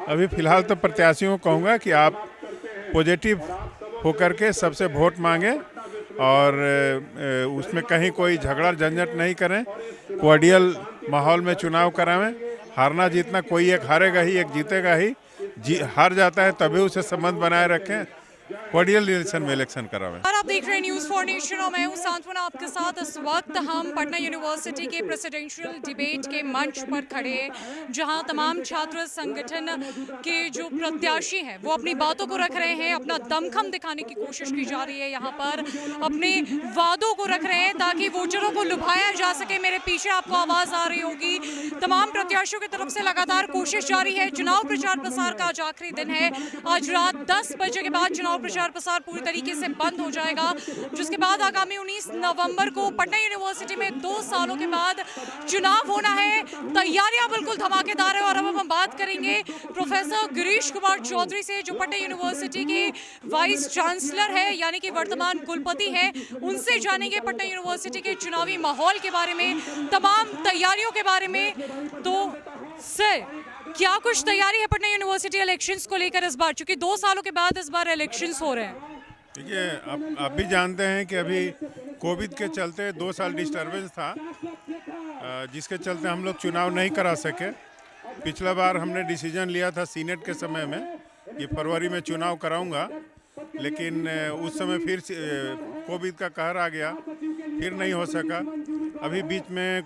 अभी फिलहाल तो प्रत्याशियों को कहूँगा कि आप पॉजिटिव होकर के सबसे वोट मांगें और उसमें कहीं कोई झगड़ा झंझट नहीं करें, कोऑर्डियल माहौल में चुनाव करावें। हारना जीतना कोई एक हारेगा ही, एक जीतेगा ही। हार जाता है तभी उसे संबंध बनाए रखें, कोऑर्डियल रिलेशन में इलेक्शन करावें। और आप देख रहे हैं न्यूज़ फॉर नेशन और मैं हूं सांत्वना आपके साथ। इस वक्त हम पटना यूनिवर्सिटी के प्रेसिडेंशियल डिबेट के मंच पर खड़े हैं, जहां तमाम छात्र संगठन के जो प्रत्याशी हैं वो अपनी बातों को रख रहे हैं, अपना दमखम दिखाने की कोशिश की जा रही है। यहाँ पर अपने वादों को रख रहे हैं ताकि वोटरों को लुभाया जा सके। मेरे पीछे आपको आवाज़ आ रही होगी। तमाम प्रत्याशियों की तरफ से लगातार कोशिश जारी है। चुनाव प्रचार प्रसार का आज आखिरी दिन है। आज रात 10 बजे के बाद चुनाव प्रचार प्रसार पूरी तरीके से बंद हो जाएगा, जिसके बाद आगामी 19 नवंबर को पटना यूनिवर्सिटी में 2 सालों के बाद चुनाव होना है। तैयारियां बिल्कुल धमाकेदार है। और अब हम बात करेंगे प्रोफेसर गिरीश कुमार चौधरी से, जो पटना यूनिवर्सिटी के वाइस चांसलर है, यानी कि वर्तमान कुलपति है। उनसे जानेंगे पटना यूनिवर्सिटी के चुनावी माहौल के बारे में, तमाम तैयारियों के बारे में। तो सर, क्या कुछ तैयारी है पटना यूनिवर्सिटी इलेक्शंस को लेकर इस बार, क्योंकि 2 सालों के बाद इस बार इलेक्शंस हो रहे हैं? देखिए, आप भी जानते हैं कि अभी कोविड के चलते 2 साल डिस्टर्बेंस था, जिसके चलते हम लोग चुनाव नहीं करा सके। पिछला बार हमने डिसीजन लिया था सीनेट के समय में कि फरवरी में चुनाव कराऊंगा, लेकिन उस समय फिर कोविड का कहर आ गया, फिर नहीं हो सका। अभी बीच में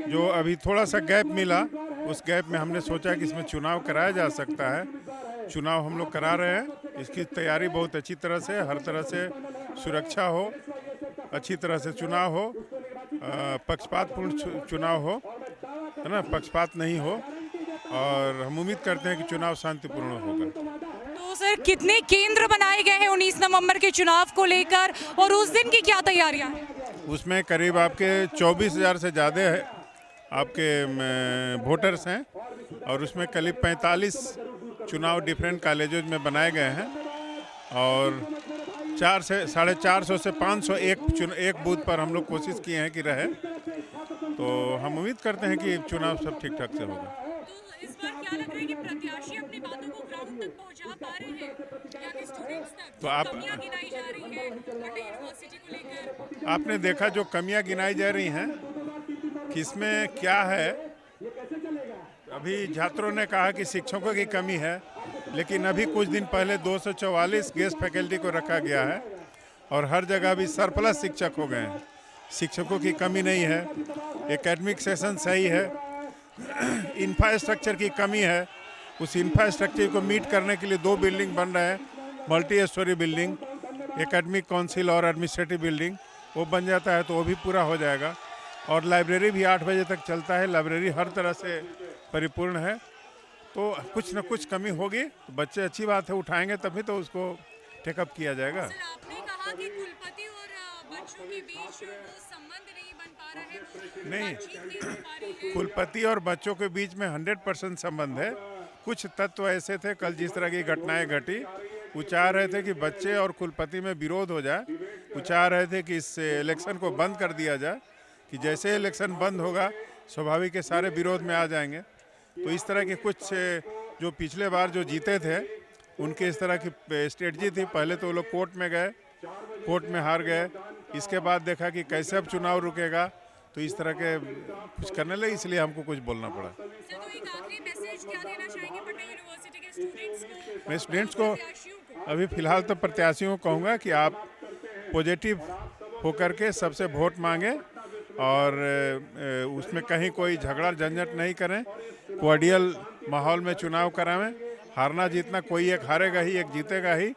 जो अभी थोड़ा सा गैप मिला, उस गैप में हमने सोचा कि इसमें चुनाव कराया जा सकता है। चुनाव हम लोग करा रहे हैं। इसकी तैयारी बहुत अच्छी तरह से, हर तरह से सुरक्षा हो, अच्छी तरह से चुनाव हो, पक्षपातपूर्ण चुनाव हो, है ना, पक्षपात नहीं हो। और हम उम्मीद करते हैं कि चुनाव शांतिपूर्ण होगा। तो सर, कितने केंद्र बनाए गए हैं 19 नवंबर के चुनाव को लेकर, और उस दिन की क्या तैयारियां हैं? उसमें करीब आपके 24,000 से ज़्यादा है आपके वोटर्स हैं, और उसमें करीब 45 चुनाव डिफरेंट कॉलेजों में बनाए गए हैं, और 4 से 450 से 500 एक बूथ पर हम लोग कोशिश किए हैं कि रहे। तो हम उम्मीद करते हैं कि चुनाव सब ठीक ठाक से होगा। तो इस बार क्या लग रहा है कि प्रत्याशी अपनी बातों को ग्राउंड तक पहुंचा पा रहे हैं, या कि स्टूडेंट्स तक तो कमियां गिनाई जा रही है पटना यूनिवर्सिटी को लेकर? आपने देखा जो कमियां गिनाई जा रही हैं कि इसमें क्या है। अभी छात्रों ने कहा कि शिक्षकों की कमी है, लेकिन अभी कुछ दिन पहले 244 गेस्ट फैकल्टी को रखा गया है, और हर जगह भी सरप्लस शिक्षक हो गए हैं। शिक्षकों की कमी नहीं है, एकेडमिक सेशन सही है, इंफ्रास्ट्रक्चर की कमी है। उस इंफ्रास्ट्रक्चर को मीट करने के लिए 2 बिल्डिंग बन रहे हैं, multi storey building, academic council और एडमिनिस्ट्रेटिव बिल्डिंग। वो बन जाता है तो वो भी पूरा हो जाएगा। और लाइब्रेरी भी 8 बजे तक चलता है, लाइब्रेरी हर तरह से परिपूर्ण है। तो कुछ न कुछ कमी होगी, तो बच्चे अच्छी बात है उठाएंगे, तभी तो उसको टेकअप किया जाएगा। सर, आपने कहा कि कुलपति और बच्चों के बीच वो संबंध नहीं बन पा रहा है, वो नहीं, बातचीत नहीं हो पा रही है। कुलपति और बच्चों के बीच में 100% संबंध है। कुछ तत्व ऐसे थे, कल जिस तरह की घटनाएं घटी, वो चाह रहे थे कि बच्चे और कुलपति में विरोध हो जाए। वो चाह रहे थे कि इस इलेक्शन को बंद कर दिया जाए, कि जैसे इलेक्शन बंद होगा स्वाभाविक के सारे विरोध में आ जाएंगे। तो इस तरह के कुछ जो पिछले बार जो जीते थे, उनके इस तरह की स्ट्रेटजी थी। पहले तो वो लोग कोर्ट में गए, कोर्ट में हार गए। इसके बाद देखा कि कैसे अब चुनाव रुकेगा, तो इस तरह के कुछ करने लगे, इसलिए हमको कुछ बोलना पड़ा। सर, तो एक आखिरी मैसेज क्या देना चाहेंगे पटना यूनिवर्सिटी के स्टूडेंट्स को, मैं स्टूडेंट्स को प्रत्याशियों को? अभी फिलहाल तो प्रत्याशियों को कहूँगा कि आप पॉजिटिव होकर के सबसे वोट मांगें, और उसमें कहीं कोई झगड़ा झंझट नहीं करें, कोऑर्डियल माहौल में चुनाव करावें। हारना जीतना कोई एक हारेगा ही, एक जीतेगा ही।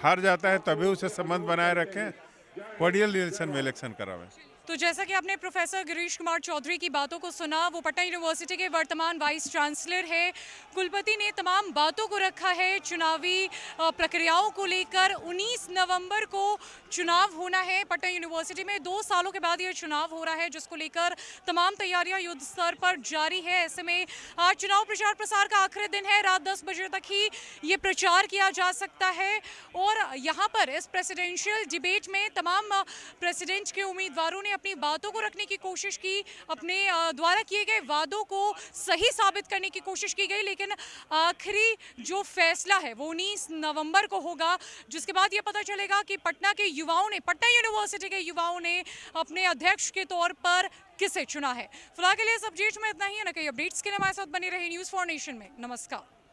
हार जाता है तभी उसे संबंध बनाए रखें, कोऑर्डियल रिलेशन में इलेक्शन करावें। तो जैसा कि आपने प्रोफेसर गिरीश कुमार चौधरी की बातों को सुना, वो पटना यूनिवर्सिटी के वर्तमान वाइस चांसलर है। कुलपति ने तमाम बातों को रखा है चुनावी प्रक्रियाओं को लेकर। 19 नवंबर को चुनाव होना है पटना यूनिवर्सिटी में। 2 सालों के बाद ये चुनाव हो रहा है, जिसको लेकर तमाम तैयारियां युद्ध स्तर पर जारी है। ऐसे में आज चुनाव प्रचार प्रसार का आखिरी दिन है। रात 10 बजे तक ही ये प्रचार किया जा सकता है। और यहाँ पर इस प्रेसिडेंशियल डिबेट में तमाम प्रेसिडेंट के उम्मीदवारों ने अपनी बातों को रखने की कोशिश की, अपने द्वारा किए गए वादों को सही साबित करने की कोशिश की गई, लेकिन आखिरी जो फैसला है वो 19 नवंबर को होगा, जिसके बाद ये पता चलेगा कि पटना के युवाओं ने, पटना यूनिवर्सिटी के युवाओं ने अपने अध्यक्ष के तौर पर किसे चुना है। फिलहाल के लिए इस अपडेट में इतना ही है। ना कई अपडेट्स के लिए हमारे साथ बनी रही न्यूज़ फॉर नेशन में। नमस्कार।